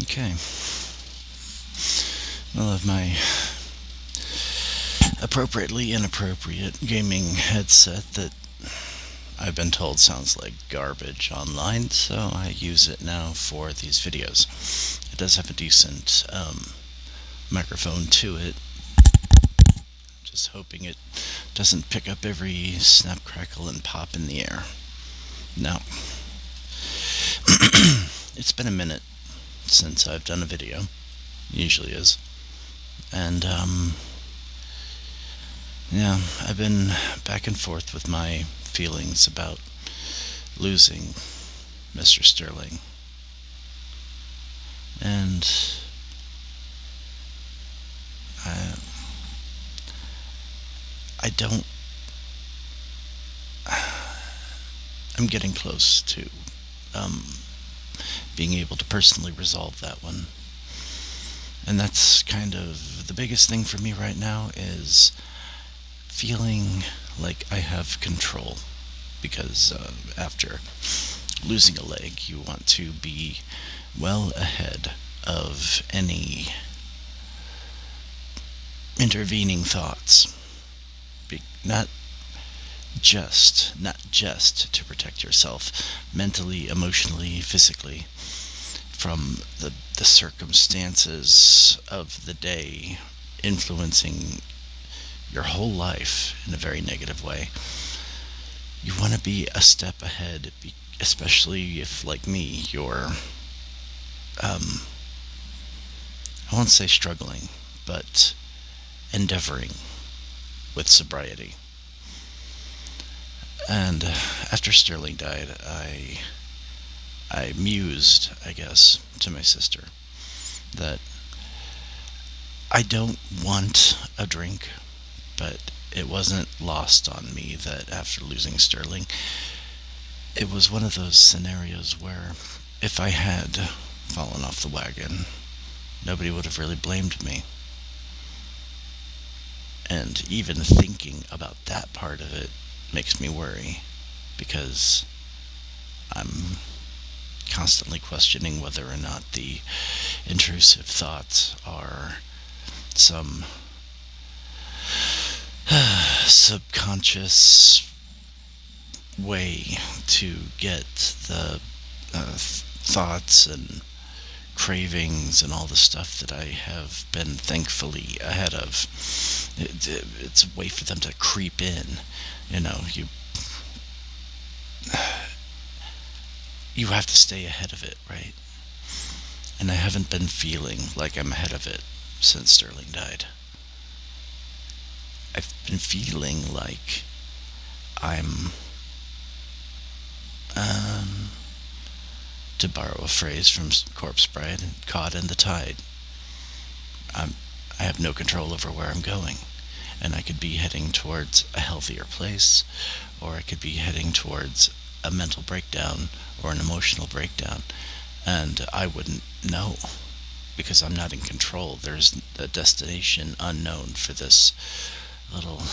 Okay. I love my appropriately inappropriate gaming headset that I've been told sounds like garbage online, so I use it now for these videos. It does have a decent microphone to it. Just hoping it doesn't pick up every snap, crackle, and pop in the air. Now, it's been a minute since I've done a video. Usually is. And, yeah, I've been back and forth with my feelings about losing Mr. Sterling. And I, I don't. I'm getting close to um, being able to personally resolve that one. And that's kind of the biggest thing for me right now is feeling like I have control. Because after losing a leg, you want to be well ahead of any intervening thoughts. Not just to protect yourself mentally, emotionally, physically from the circumstances of the day influencing your whole life in a very negative way. You want to be a step ahead, especially if, like me, you're, I won't say struggling, but endeavoring with sobriety. And after Sterling died, I mused, I guess, to my sister that I don't want a drink, but it wasn't lost on me that after losing Sterling, it was one of those scenarios where if I had fallen off the wagon, nobody would have really blamed me. And even thinking about that part of it makes me worry because I'm constantly questioning whether or not the intrusive thoughts are some subconscious way to get the thoughts and cravings and all the stuff that I have been thankfully ahead of. It's a way for them to creep in. You know, you have to stay ahead of it, right? And I haven't been feeling like I'm ahead of it since Sterling died. I've been feeling like I'm, um, to borrow a phrase from Corpse Bride, caught in the tide. I'm, I have no control over where I'm going. And I could be heading towards a healthier place, or I could be heading towards a mental breakdown or an emotional breakdown. And I wouldn't know because I'm not in control. There's a destination unknown for this little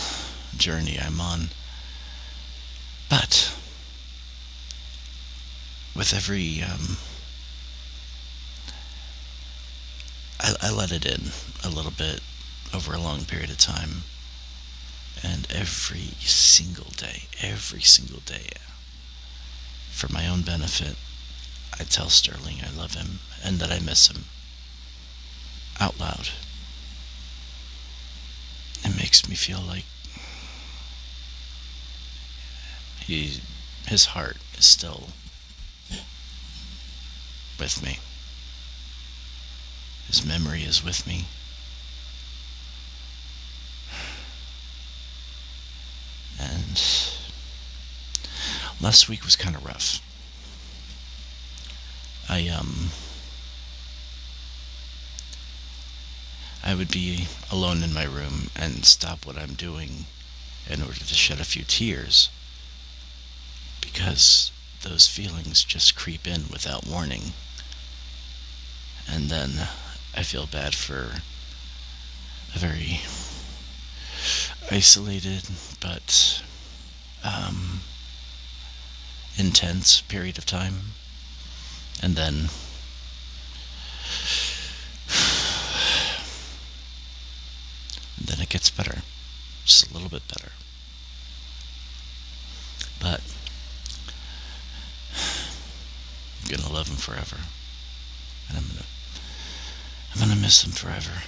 journey I'm on. But with every, I let it in a little bit over a long period of time. And every single day, for my own benefit, I tell Sterling I love him and that I miss him out loud. It makes me feel like he, his heart is still with me. His memory is with me. And last week was kind of rough. I I would be alone in my room and stop what I'm doing in order to shed a few tears because those feelings just creep in without warning. And then I feel bad for a very isolated but um, intense period of time. And then gets better, just a little bit better. But I'm gonna love him forever, and I'm gonna miss him forever.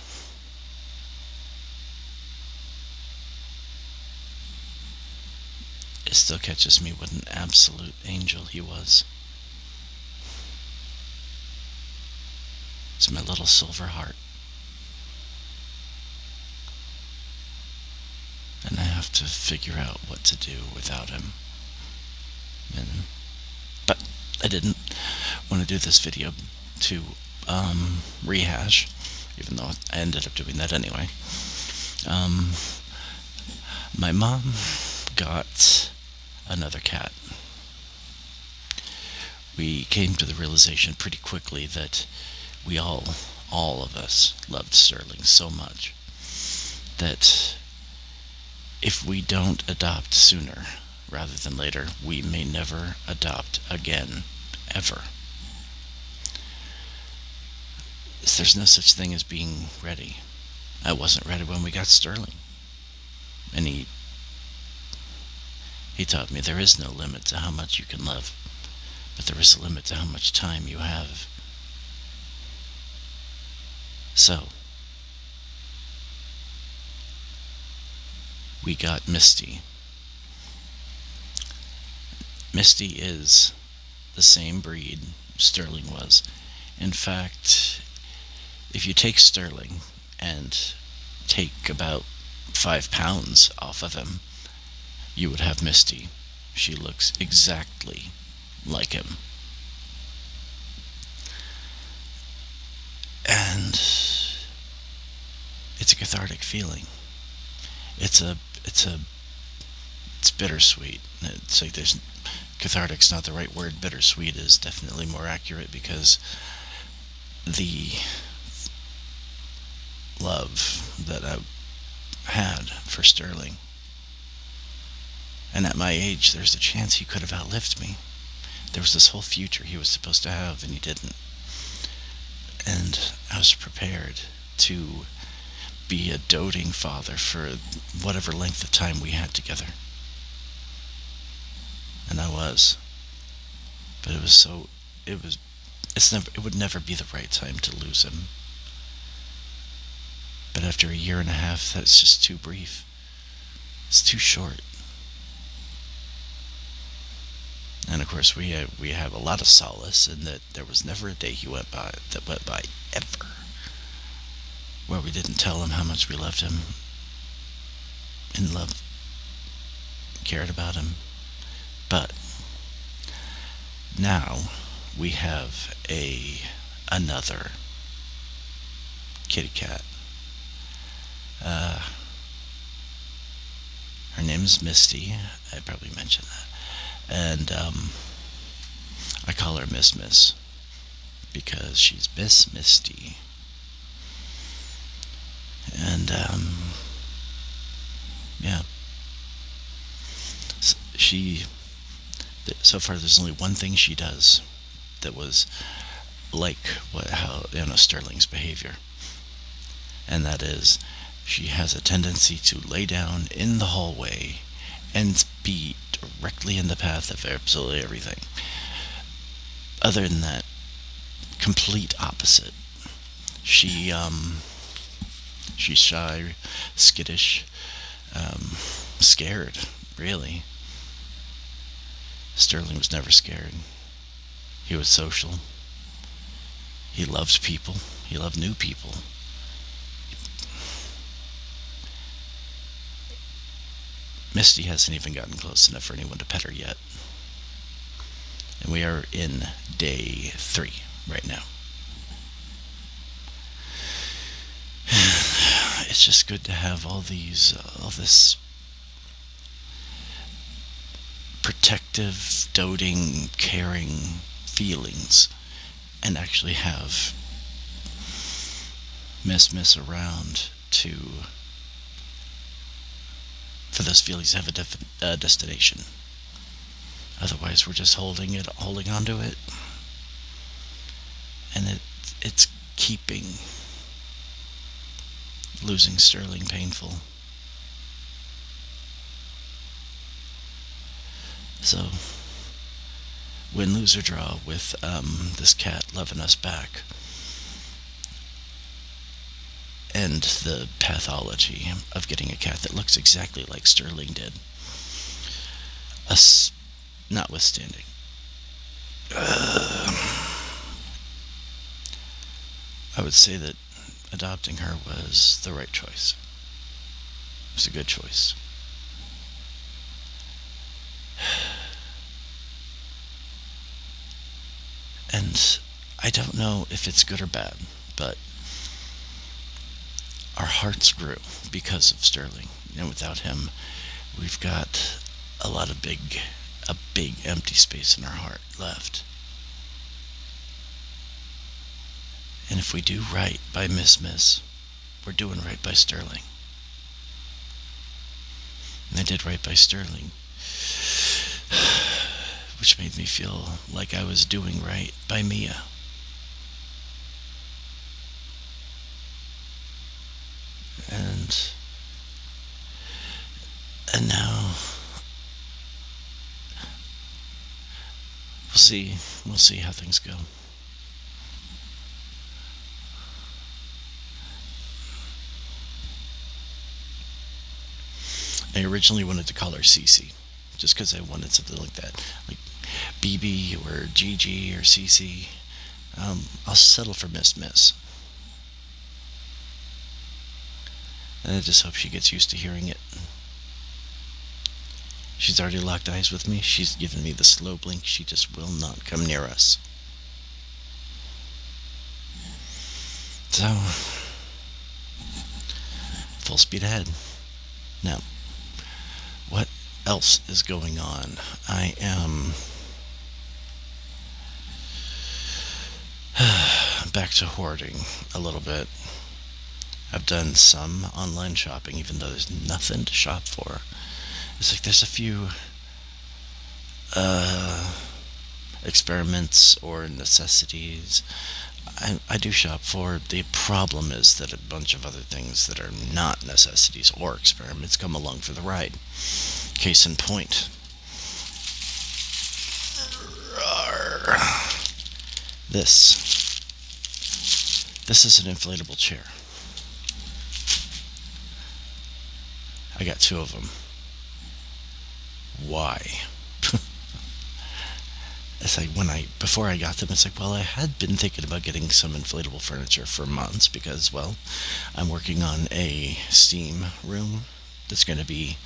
It still catches me what an absolute angel he was. It's my little silver heart. And I have to figure out what to do without him. But I didn't want to do this video to rehash, even though I ended up doing that anyway. My mom got another cat. We came to the realization pretty quickly that we all of us, loved Sterling so much that if we don't adopt sooner rather than later, we may never adopt again, ever. There's no such thing as being ready. I wasn't ready when we got Sterling. And he taught me there is no limit to how much you can love, but there is a limit to how much time you have. So, we got Misty. Misty is the same breed Sterling was. In fact, if you take Sterling and take about 5 pounds off of him, you would have Misty. She looks exactly like him. And it's a cathartic feeling. It's bittersweet. It's like cathartic's not the right word. Bittersweet is definitely more accurate, because the love that I had for Sterling, and at my age, there's a chance he could have outlived me. There was this whole future he was supposed to have, and he didn't. And I was prepared to be a doting father for whatever length of time we had together. And I was. But it would never be the right time to lose him. But after a year and a half, that's just too brief. It's too short. And of course, we have a lot of solace in that there was never a day that went by ever where we didn't tell him how much we loved him and cared about him. But now we have another kitty cat. Her name's Misty. I probably mentioned that. And I call her Miss because she's Miss Misty. And yeah. So far there's only one thing she does that was like Sterling's behavior. And that is, she has a tendency to lay down in the hallway and be directly in the path of absolutely everything. Other than that, complete opposite. She's shy, skittish, scared, really. Sterling was never scared. He was social. He loved people. He loved new people. Misty hasn't even gotten close enough for anyone to pet her yet. And we are in day 3 right now. It's just good to have all this protective, doting, caring feelings, and actually have Miss around for those feelings to have a destination. Otherwise, we're just holding on to it, and it's keeping losing Sterling painful. So, win, lose, or draw with this cat loving us back. And the pathology of getting a cat that looks exactly like Sterling did. Us notwithstanding. I would say that adopting her was the right choice. It was a good choice. And I don't know if it's good or bad, but our hearts grew because of Sterling. And without him, we've got a big empty space in our heart left. And if we do right by Miss, we're doing right by Sterling. And I did right by Sterling, which made me feel like I was doing right by Mia. And now we'll see how things go. I originally wanted to call her Cece, just because I wanted something like that, like BB or GG or CC. I'll settle for Miss. And I just hope she gets used to hearing it. She's already locked eyes with me. She's given me the slow blink. She just will not come near us. So, full speed ahead. Now, what else is going on? I am back to hoarding a little bit. I've done some online shopping, even though there's nothing to shop for. It's like there's a few experiments or necessities I do shop for. The problem is that a bunch of other things that are not necessities or experiments come along for the ride. Case in point. This is an inflatable chair. I got 2 of them. Why? It's like before I got them, it's like, well, I had been thinking about getting some inflatable furniture for months because, well, I'm working on a steam room that's going to be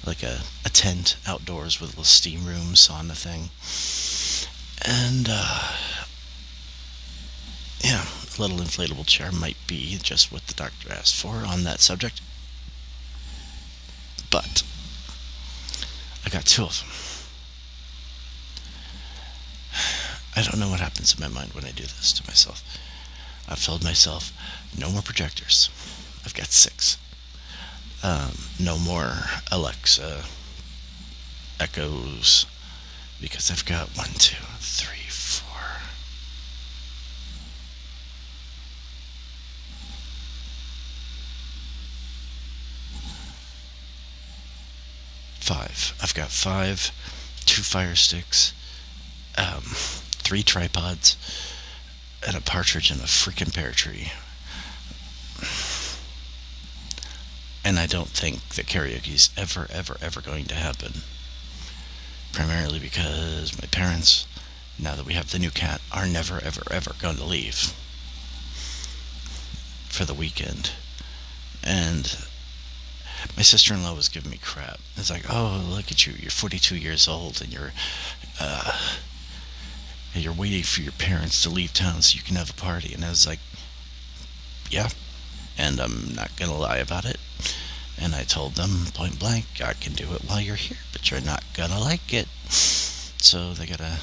like a tent outdoors with a little steam room, sauna thing. And, yeah, a little inflatable chair might be just what the doctor asked for on that subject. But I got 2 of them. I don't know what happens in my mind when I do this to myself. I've told myself, no more projectors. I've got 6. No more Alexa Echoes, because I've got 1, 2, 3, 4. 5. I've got 5, 2 fire sticks, 3 tripods, and a partridge in a freaking pear tree. And I don't think that karaoke's ever going to happen. Primarily because my parents, now that we have the new cat, are never going to leave for the weekend. And my sister-in-law was giving me crap. It's like, oh, look at you, you're 42 years old and you're waiting for your parents to leave town so you can have a party. And I was like, yeah, and I'm not gonna lie about it. And I told them point blank, I can do it while you're here, but you're not gonna like it. So they gotta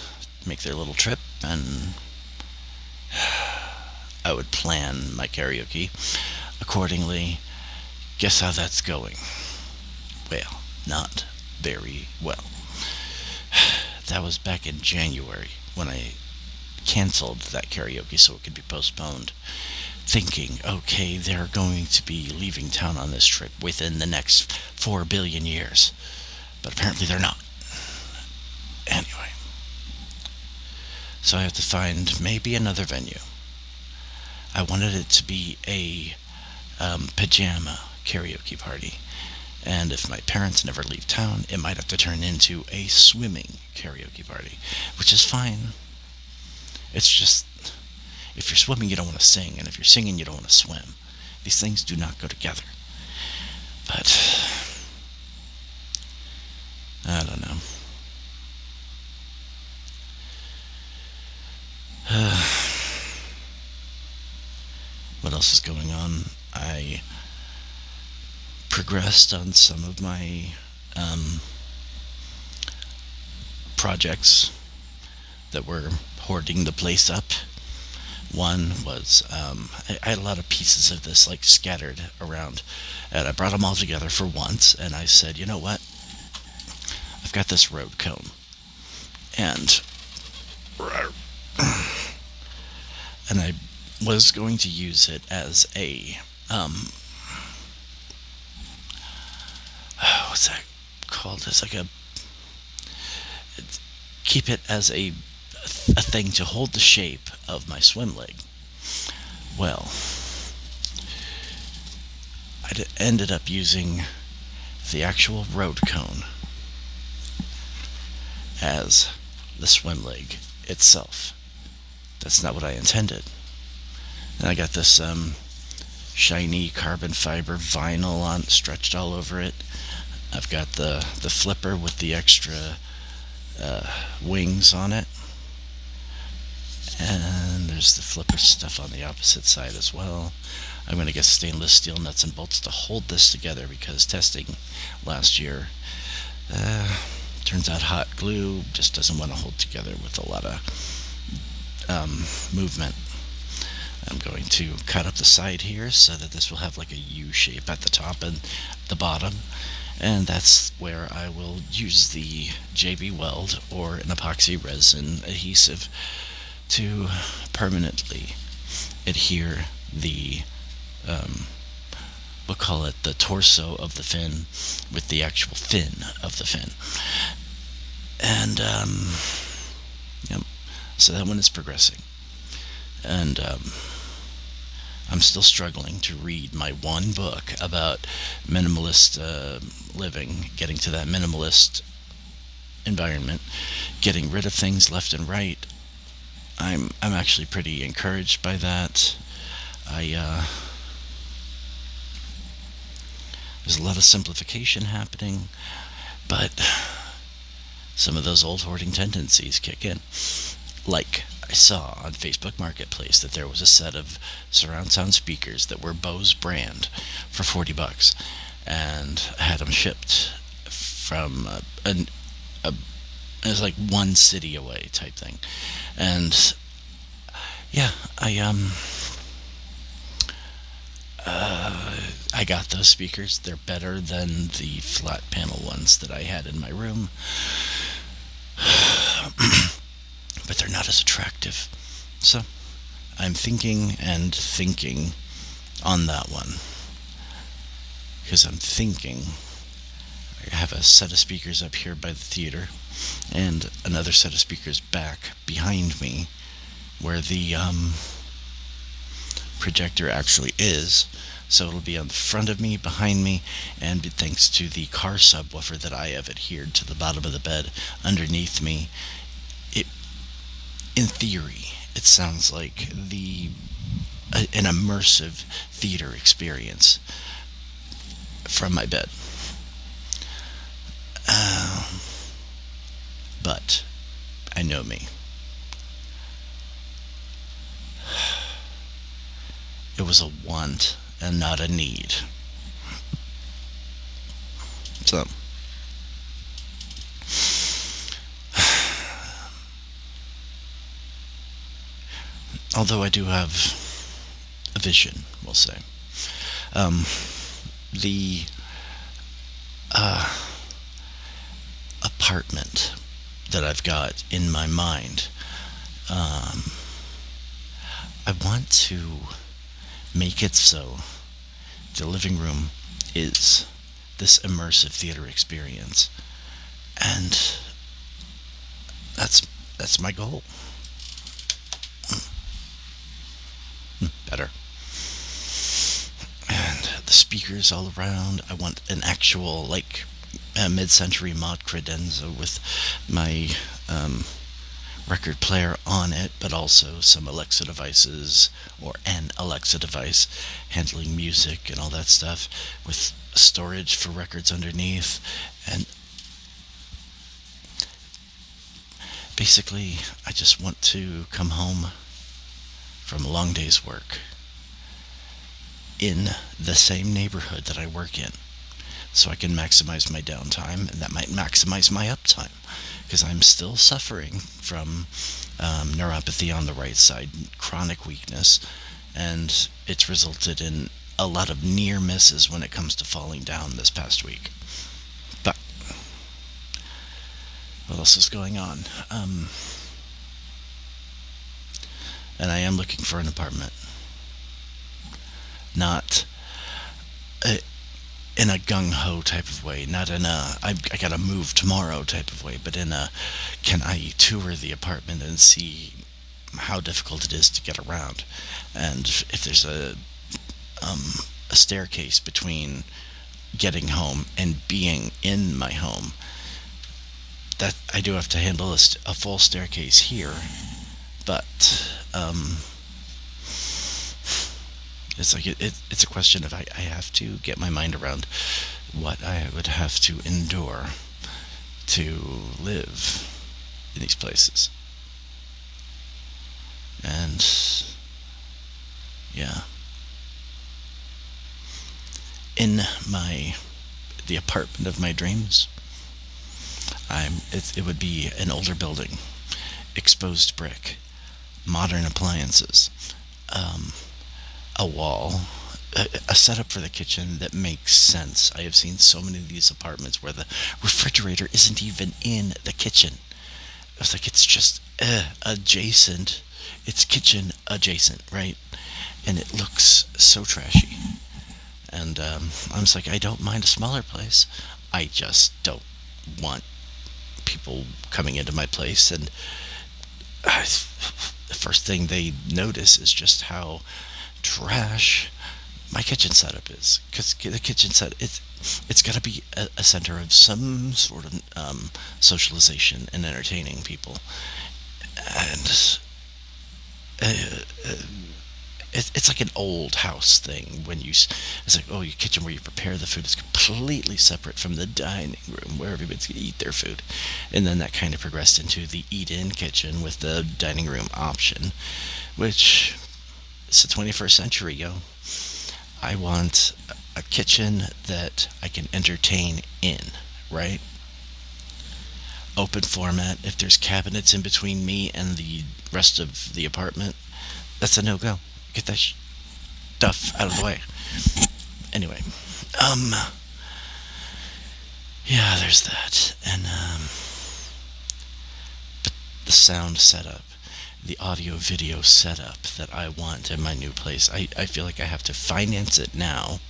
make their little trip, and I would plan my karaoke accordingly. Guess how that's going? Well, not very well. That was back in January when I canceled that karaoke so it could be postponed, thinking, okay, they're going to be leaving town on this trip within the next 4 billion years. But apparently they're not. So I have to find maybe another venue. I wanted it to be a pajama karaoke party. And if my parents never leave town, it might have to turn into a swimming karaoke party, which is fine. It's just, if you're swimming, you don't want to sing, and if you're singing, you don't want to swim. These things do not go together. But, I don't know. What else is going on? I progressed on some of my projects that were hoarding the place up. One was I had a lot of pieces of this like scattered around, and I brought them all together for once. And I said, you know what? I've got this road cone, and I was going to use it as a what's that called? It's like keep it as a thing to hold the shape of my swim leg. Well, I ended up using the actual road cone as the swim leg itself. That's not what I intended. And I got this shiny carbon fiber vinyl on stretched all over it. I've got the flipper with the extra wings on it. And there's the flipper stuff on the opposite side as well. I'm going to get stainless steel nuts and bolts to hold this together because testing last year, turns out hot glue just doesn't want to hold together with a lot of movement. I'm going to cut up the side here so that this will have like a U shape at the top and the bottom. And that's where I will use the JB Weld or an epoxy resin adhesive to permanently adhere the, we'll call it the torso of the fin with the actual fin of the fin. And, yep, so that one is progressing. And, I'm still struggling to read my one book about minimalist living, getting to that minimalist environment, getting rid of things left and right. I'm actually pretty encouraged by that. There's a lot of simplification happening, but some of those old hoarding tendencies kick in. Like, I saw on Facebook Marketplace that there was a set of surround sound speakers that were Bose brand for $40, and I had them shipped from it was like one city away type thing. And yeah, I got those speakers. They're better than the flat panel ones that I had in my room. But they're not as attractive. So I'm thinking on that one. Because I'm thinking I have a set of speakers up here by the theater and another set of speakers back behind me where the projector actually is. So it'll be on the front of me, behind me, and thanks to the car subwoofer that I have adhered to the bottom of the bed underneath me, in theory, it sounds like an immersive theater experience from my bed. But I know me. It was a want and not a need. So although I do have a vision, we'll say. The apartment that I've got in my mind, I want to make it so the living room is this immersive theater experience. And that's my goal. the speakers all around. I want an actual, like, mid-century mod credenza with my record player on it, but also some Alexa devices, or an Alexa device handling music and all that stuff, with storage for records underneath. And basically, I just want to come home from a long day's work in the same neighborhood that I work in, so I can maximize my downtime, and that might maximize my uptime, because I'm still suffering from neuropathy on the right side, chronic weakness, and it's resulted in a lot of near misses when it comes to falling down this past week. But what else is going on? And I am looking for an apartment. Not in a gung-ho type of way, not in a I gotta move tomorrow type of way, but in a, can I tour the apartment and see how difficult it is to get around, and if there's a staircase between getting home and being in my home, that I do have to handle a full staircase here, but it's like it's a question of I have to get my mind around what I would have to endure to live in these places. And yeah, in the apartment of my dreams, it would be an older building, exposed brick, modern appliances, a wall, a setup for the kitchen that makes sense. I have seen so many of these apartments where the refrigerator isn't even in the kitchen. It's like it's just adjacent. It's kitchen adjacent, right? And it looks so trashy. And I'm just like, I don't mind a smaller place. I just don't want people coming into my place, and the first thing they notice is just how trash my kitchen setup is. Because the kitchen set, it's got to be a center of some sort of socialization and entertaining people. And it's like an old house thing. It's like, oh, your kitchen where you prepare the food is completely separate from the dining room where everybody's gonna eat their food. And then that kind of progressed into the eat-in kitchen with the dining room option, which, it's the 21st century, yo. I want a kitchen that I can entertain in, right? Open format. If there's cabinets in between me and the rest of the apartment, that's a no-go. Get that stuff out of the way. Anyway, yeah, there's that. And but the sound setup, the audio video setup that I want in my new place, I feel like I have to finance it now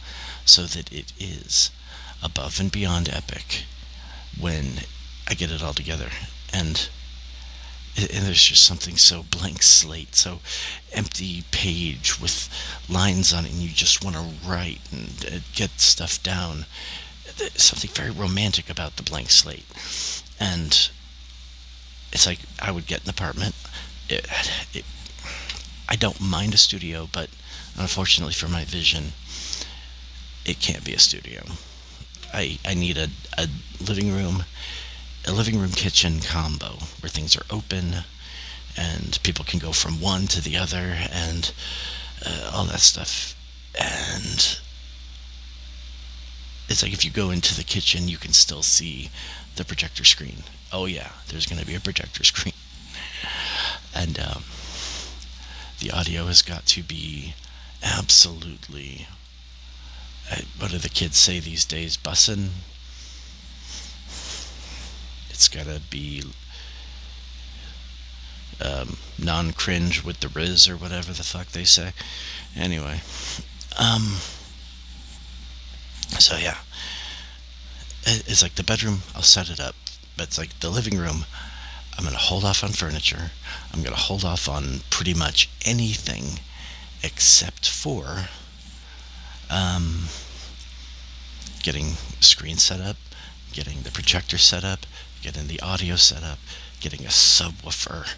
so that it is above and beyond epic when I get it all together. And there's just something so blank slate, so empty page with lines on it, and you just want to write and get stuff down. There's something very romantic about the blank slate. And it's like, I would get an apartment. I don't mind a studio, but unfortunately for my vision, it can't be a studio. I need a living room, kitchen combo where things are open and people can go from one to the other, and all that stuff. And it's like, if you go into the kitchen, you can still see the projector screen. Oh yeah, there's going to be a projector screen. And the audio has got to be absolutely, what do the kids say these days, bussin'? It's gotta be non-cringe with the Riz, or whatever the fuck they say. Anyway, so yeah, it's like the bedroom, I'll set it up, but it's like the living room, I'm gonna hold off on furniture. I'm gonna hold off on pretty much anything except for getting screen set up, getting the projector set up, getting the audio set up, getting a subwoofer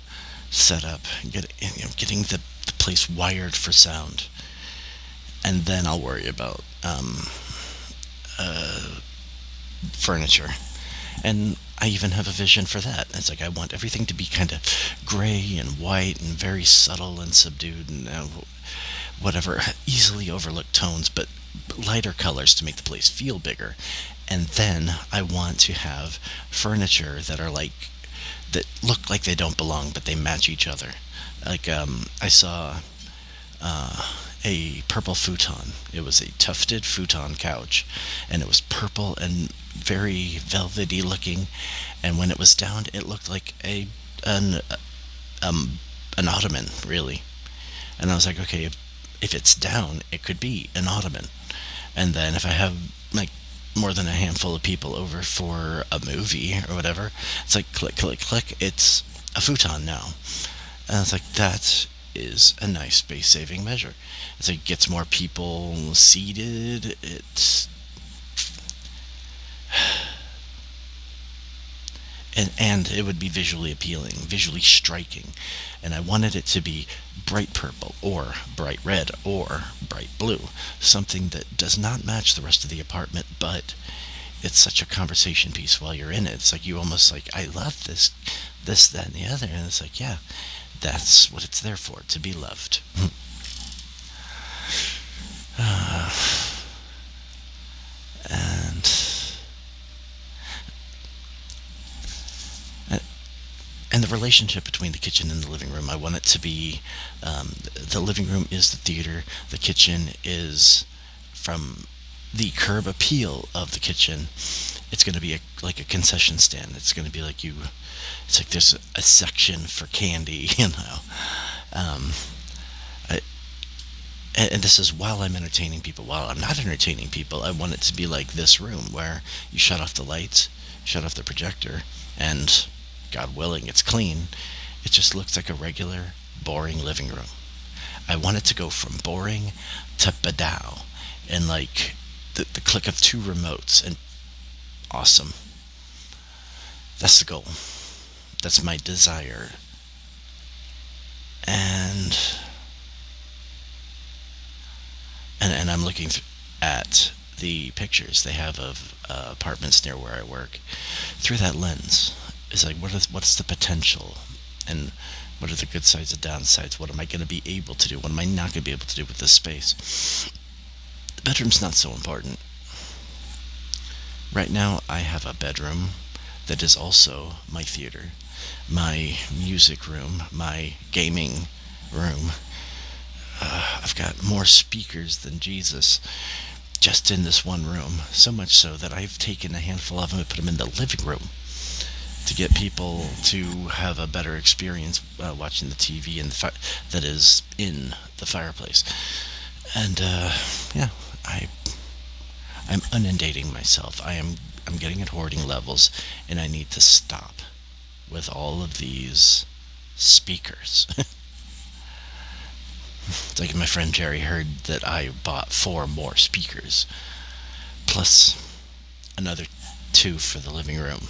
set up, getting the place wired for sound, and then I'll worry about furniture. And I even have a vision for that. It's like I want everything to be kind of gray and white and very subtle and subdued and whatever, easily overlooked tones, but lighter colors to make the place feel bigger. And then I want to have furniture that are like that look like they don't belong, but they match each other. Like I saw a purple futon. It was a tufted futon couch, and it was purple and very velvety looking. And when it was down, it looked like um, an ottoman, really. And I was like, okay, if it's down, it could be an ottoman. And then if I have like more than a handful of people over for a movie or whatever, it's like click, click, click. It's a futon now. And it's like that is a nice space saving measure. It's like it gets more people seated. And it would be visually appealing, visually striking. And I wanted it to be bright purple or bright red or bright blue, something that does not match the rest of the apartment, but it's such a conversation piece while you're in it. It's like you almost like, I love this, that, and the other. And it's like, yeah, that's what it's there for, to be loved. and and the relationship between the kitchen and the living room, I want it to be the living room is the theater, the kitchen is from the curb appeal of the kitchen. It's going to be like a concession stand. It's going to be like it's like there's a section for candy, um, I, and this is while I'm entertaining people. While I'm not entertaining people, I want it to be like this room where you shut off the lights, shut off the projector, and God willing, it's clean. It just looks like a regular, boring living room. I want it to go from boring to badow, and like the click of two remotes, and awesome. That's the goal. That's my desire. And and I'm looking at the pictures they have of apartments near where I work through that lens. It's like what's the potential, and what are the good sides and downsides? What am I going to be able to do? What am I not going to be able to do with this space? The bedroom's not so important. Right now, I have a bedroom that is also my theater, my music room, my gaming room. I've got more speakers than Jesus just in this one room. So much so that I've taken a handful of them and put them in the living room to get people to have a better experience watching the TV that is in the fireplace. And yeah, I'm inundating myself. I'm getting at hoarding levels, and I need to stop with all of these speakers. It's like my friend Jerry heard that I bought 4 more speakers, plus another 2 for the living room.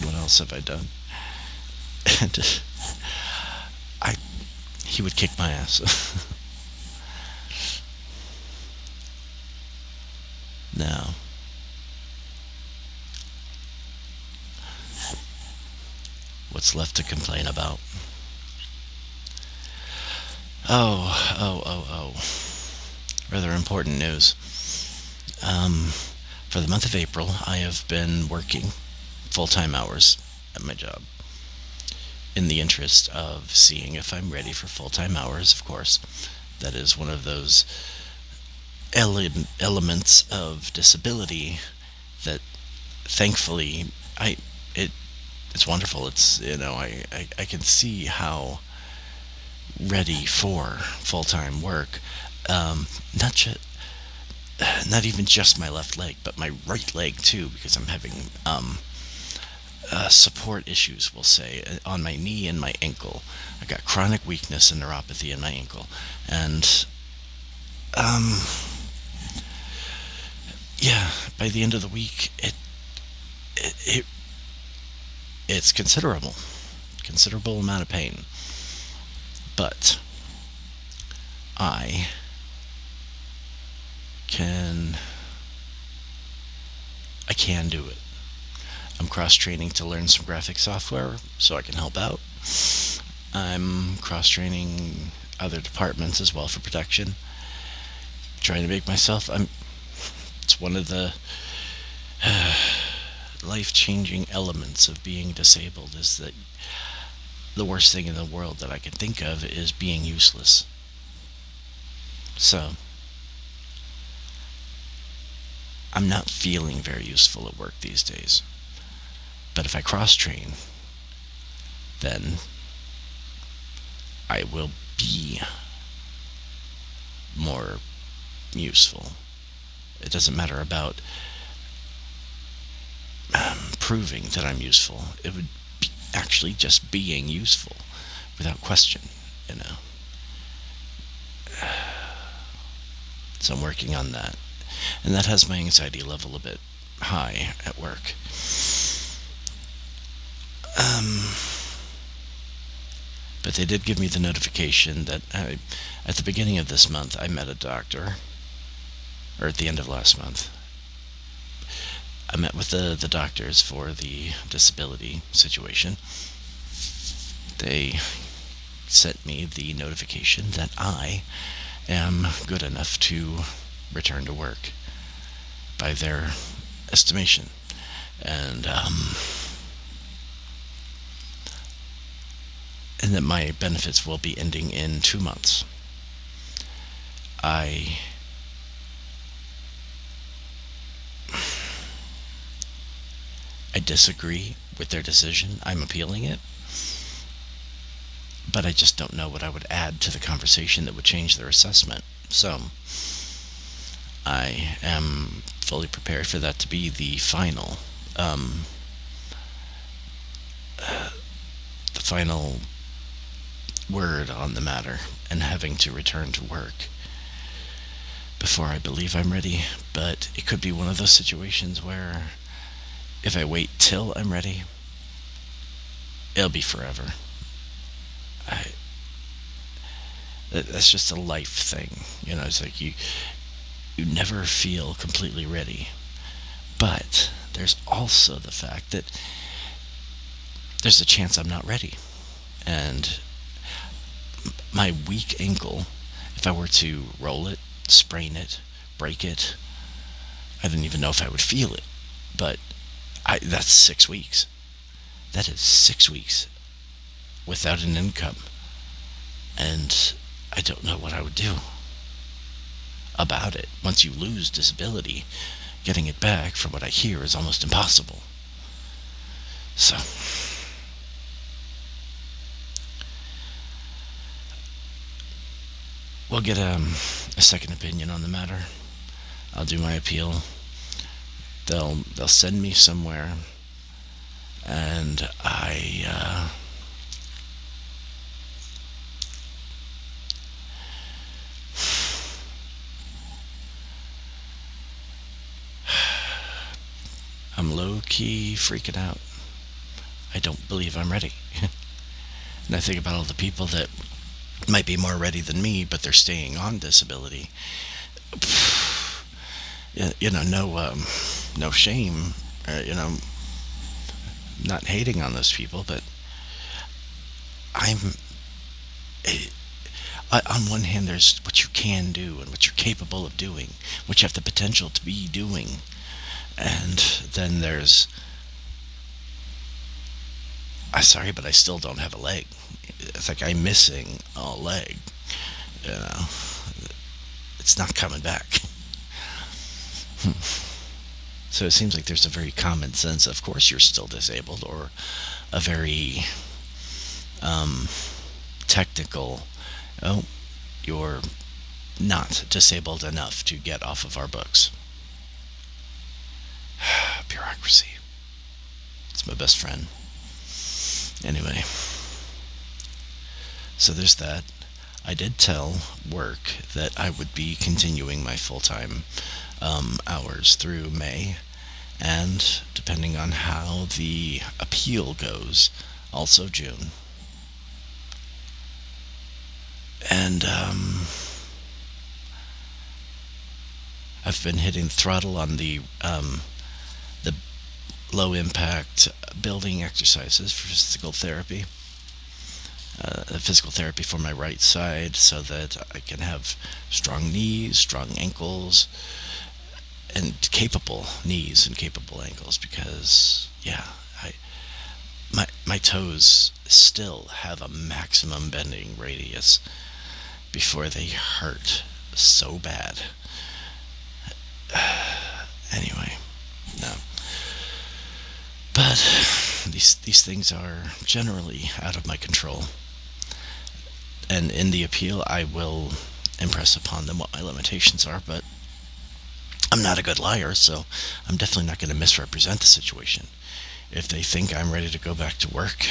What else have I done? And he would kick my ass. Now, what's left to complain about? Oh. Rather important news. For the month of April, I have been working full-time hours at my job in the interest of seeing if I'm ready for full-time hours, of course. That is one of those elements of disability that thankfully it's wonderful. It's I can see how ready for full-time work. Not just not even just my left leg, but my right leg too, because I'm having support issues, we'll say, on my knee and my ankle. I got chronic weakness and neuropathy in my ankle, and um, yeah, by the end of the week, it, it it's considerable amount of pain. But I can I can do it. I'm cross training to learn some graphic software so I can help out. I'm cross training other departments as well for production. Trying to make myself. It's one of the life changing elements of being disabled is that the worst thing in the world that I can think of is being useless. So, I'm not feeling very useful at work these days. But if I cross train, then I will be more useful. It doesn't matter about proving that I'm useful. It would be actually just being useful without question, you know. So I'm working on that. And that has my anxiety level a bit high at work. But they did give me the notification that at the beginning of this month, I met a doctor, or at the end of last month. I met with the doctors for the disability situation. They sent me the notification that I am good enough to return to work by their estimation. And that my benefits will be ending in 2 months. I disagree with their decision. I'm appealing it. But I just don't know what I would add to the conversation that would change their assessment. So, I am fully prepared for that to be the final word on the matter, and having to return to work before I believe I'm ready. But it could be one of those situations where if I wait till I'm ready, it'll be forever. That's just a life thing, you know. It's like you never feel completely ready. But there's also the fact that there's a chance I'm not ready. And my weak ankle, if I were to roll it, sprain it, break it, I don't even know if I would feel it. But that's 6 weeks. That is 6 weeks without an income. And I don't know what I would do about it. Once you lose disability, getting it back, from what I hear, is almost impossible. So, we'll get a second opinion on the matter. I'll do my appeal. They'll send me somewhere, and I'm low-key freaking out. I don't believe I'm ready. And I think about all the people that might be more ready than me, but they're staying on disability. You know, no shame, you know, not hating on those people, but on one hand, there's what you can do and what you're capable of doing, what you have the potential to be doing. And then there's, I'm sorry, but I still don't have a leg. It's like I'm missing a leg. You know, it's not coming back. So it seems like there's a very common sense, of course you're still disabled, or a very technical, oh, you're not disabled enough to get off of our books. Bureaucracy. It's It's my best friend. Anyway, so there's that. I did tell work that I would be continuing my full-time hours through May, and depending on how the appeal goes, also June. And I've been hitting throttle on the low impact building exercises for physical therapy. Physical therapy for my right side so that I can have strong knees, strong ankles, and capable knees and capable ankles because, yeah, my toes still have a maximum bending radius before they hurt so bad. Anyway, no. But these things are generally out of my control. And in the appeal, I will impress upon them what my limitations are, but I'm not a good liar, so I'm definitely not going to misrepresent the situation. If they think I'm ready to go back to work,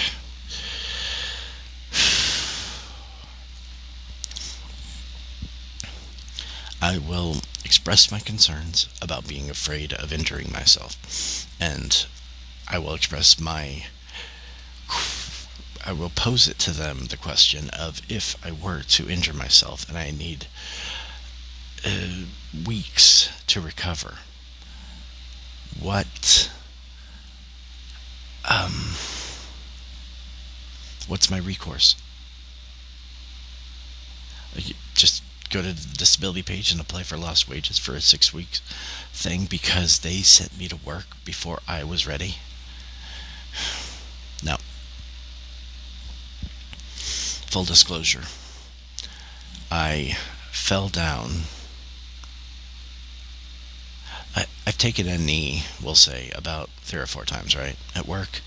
I will express my concerns about being afraid of injuring myself. And I will I will pose it to them, the question of if I were to injure myself and I need weeks to recover, what's my recourse? Just go to the disability page and apply for lost wages for a 6 weeks thing because they sent me to work before I was ready? No. Full disclosure, I fell down. I've taken a knee, we'll say, about 3 or 4 times, right, at work.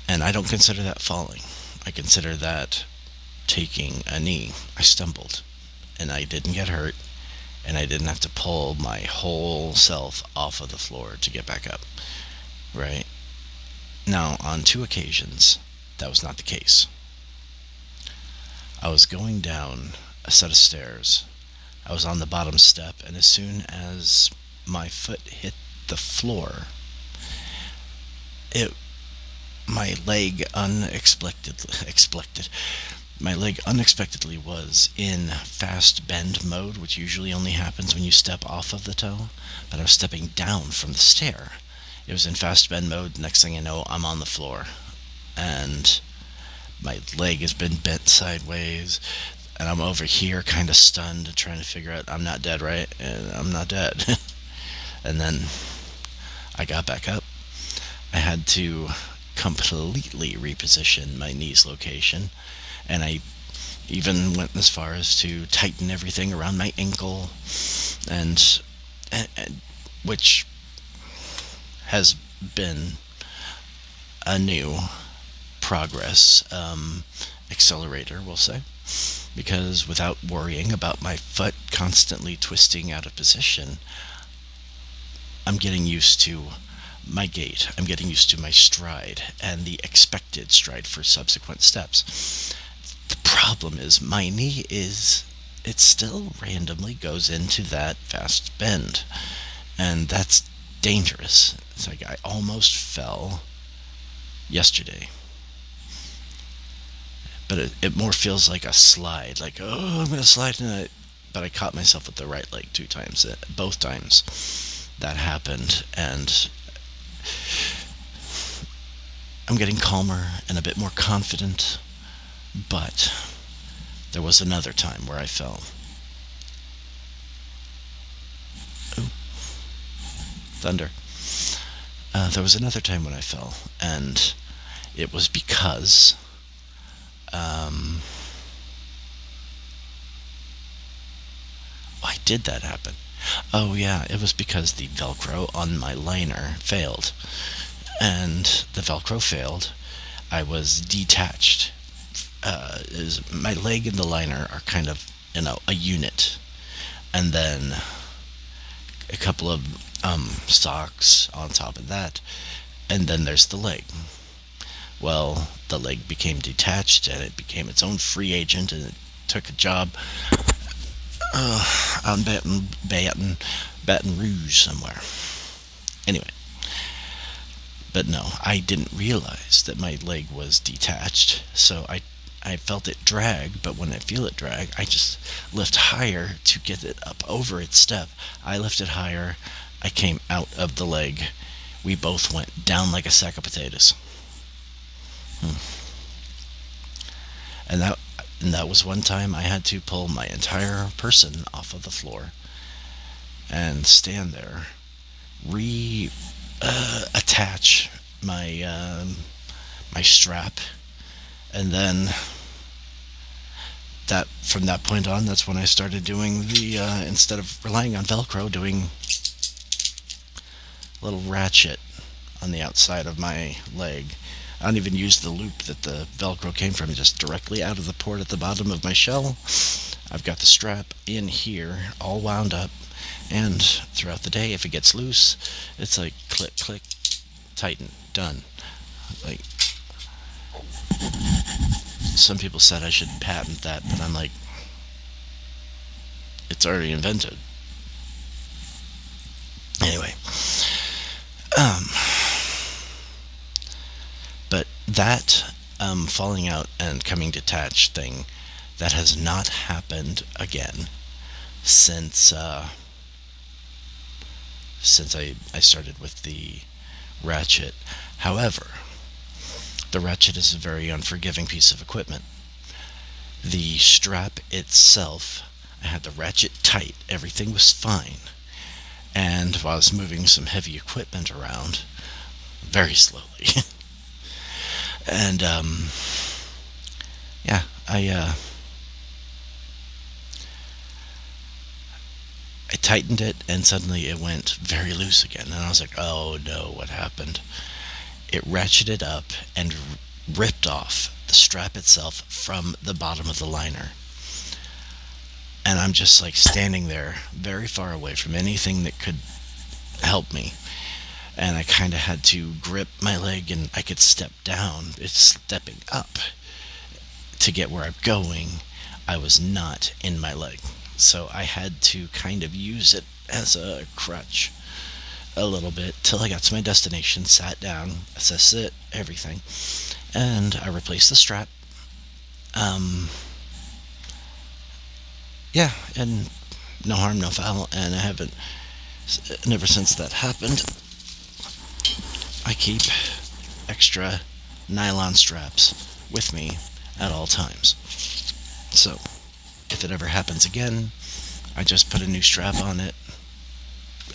And I don't consider that falling. I consider that taking a knee. I stumbled, and I didn't get hurt, and I didn't have to pull my whole self off of the floor to get back up, right? Now, on 2 occasions, that was not the case. I was going down a set of stairs. I was on the bottom step, and as soon as my foot hit the floor, my leg unexpectedly was in fast bend mode, which usually only happens when you step off of the toe, but I was stepping down from the stair. It was in fast bend mode. Next thing I know, I'm on the floor, and my leg has been bent sideways, and I'm over here kind of stunned, trying to figure out I'm not dead, right? And I'm not dead. And then I got back up. I had to completely reposition my knee's location, and I even went as far as to tighten everything around my ankle, and which has been a new progress accelerator, we'll say, because without worrying about my foot constantly twisting out of position, I'm getting used to my gait. I'm getting used to my stride and the expected stride for subsequent steps. The problem is my knee it still randomly goes into that fast bend, and that's dangerous. It's like I almost fell yesterday, but it more feels like a slide, like, oh, I'm going to slide tonight. But I caught myself with the right leg 2 times. Both times that happened, and I'm getting calmer and a bit more confident, but there was another time where I fell. Ooh, thunder. There was another time when I fell, and it was because why did that happen? Oh yeah, it was because the Velcro on my liner failed. And the Velcro failed. I was detached. My leg and the liner are kind of, a unit. And then a couple of socks on top of that And then there's the leg. Well, the leg became detached and it became its own free agent, and it took a job on Baton Rouge somewhere. Anyway, but no, I didn't realize that my leg was detached, so I felt it drag, but when I feel it drag, I just lift higher to get it up over its step. I lifted higher, I came out of the leg. We both went down like a sack of potatoes. Hmm. And that was one time I had to pull my entire person off of the floor and stand there, re attach my strap, and then that from that point on, that's when I started doing the instead of relying on Velcro, doing a little ratchet on the outside of my leg. I don't even use the loop that the Velcro came from, just directly out of the port at the bottom of my shell. I've got the strap in here, all wound up, and throughout the day, if it gets loose, it's like click, click, tighten, done. Like, some people said I should patent that, but I'm like, it's already invented. Anyway, but that falling out and coming detached thing, that has not happened again since I started with the ratchet. However, the ratchet is a very unforgiving piece of equipment. The strap itself, I had the ratchet tight, everything was fine. And while I was moving some heavy equipment around, very slowly, and yeah, I tightened it, and suddenly it went very loose again. And I was like, oh no, what happened? It ratcheted up and ripped off the strap itself from the bottom of the liner. And I'm just like standing there, very far away from anything that could help me. And I kind of had to grip my leg, and I could step down. It's stepping up to get where I'm going. I was not in my leg. So I had to kind of use it as a crutch a little bit till I got to my destination, sat down, assessed it, everything, and I replaced the strap. Yeah, and no harm, no foul, and I haven't, never since that happened, I keep extra nylon straps with me at all times. So, if it ever happens again, I just put a new strap on it.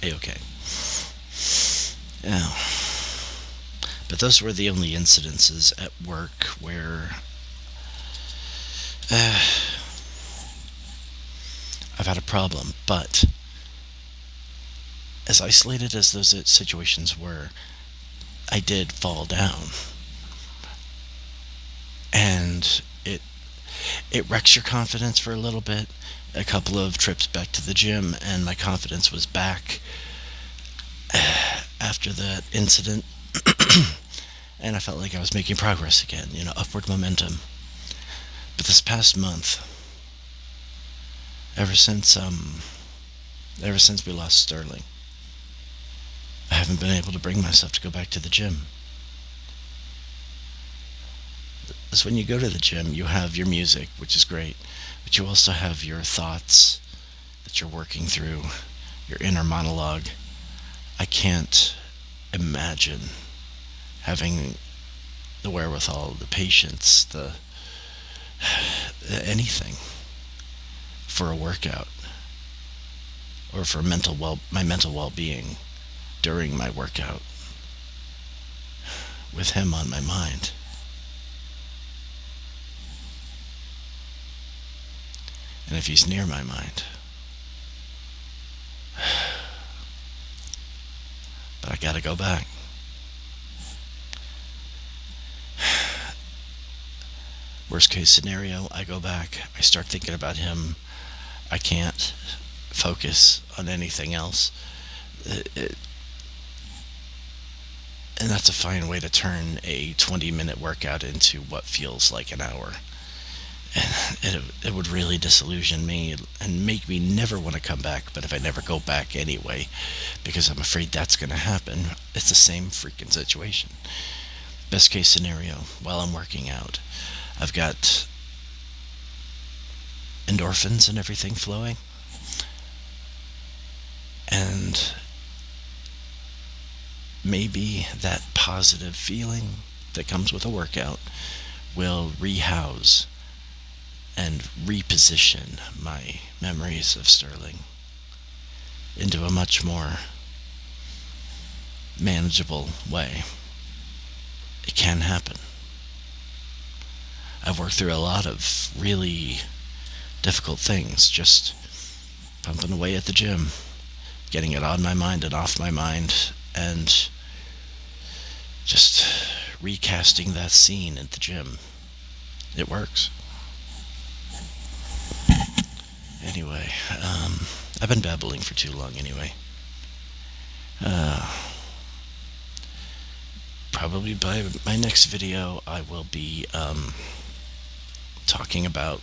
A-okay. Yeah. But those were the only incidences at work where I've had a problem. But as isolated as those situations were, I did fall down. And it wrecks your confidence for a little bit. A couple of trips back to the gym, and my confidence was back after that incident. And I felt like I was making progress again, upward momentum. But this past month, ever since we lost Sterling, I haven't been able to bring myself to go back to the gym. Because when you go to the gym, you have your music, which is great, but you also have your thoughts that you're working through, your inner monologue. I can't imagine having the wherewithal, the patience, anything for a workout or for my mental well-being during my workout with him on my mind. And if he's near my mind, but I gotta go back. Worst case scenario, I go back, I start thinking about him, I can't focus on anything else. And that's a fine way to turn a 20-minute workout into what feels like an hour. And it would really disillusion me and make me never want to come back. But if I never go back anyway, because I'm afraid that's going to happen, it's the same freaking situation. Best case scenario, while I'm working out, I've got endorphins and everything flowing. And maybe that positive feeling that comes with a workout will rehouse and reposition my memories of Sterling into a much more manageable way. It can happen. I've worked through a lot of really difficult things, just pumping away at the gym, getting it on my mind and off my mind, and just recasting that scene at the gym. It works. Anyway, I've been babbling for too long anyway. Probably by my next video, I will be talking about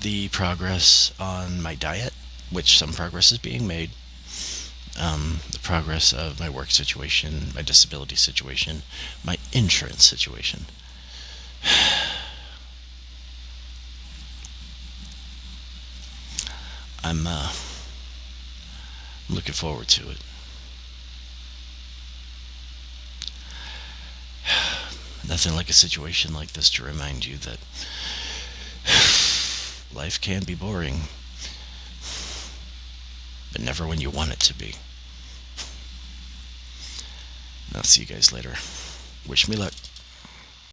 the progress on my diet, which some progress is being made, the progress of my work situation, my disability situation, my insurance situation. I'm looking forward to it. Nothing like a situation like this to remind you that life can be boring, but never when you want it to be. I'll see you guys later. Wish me luck.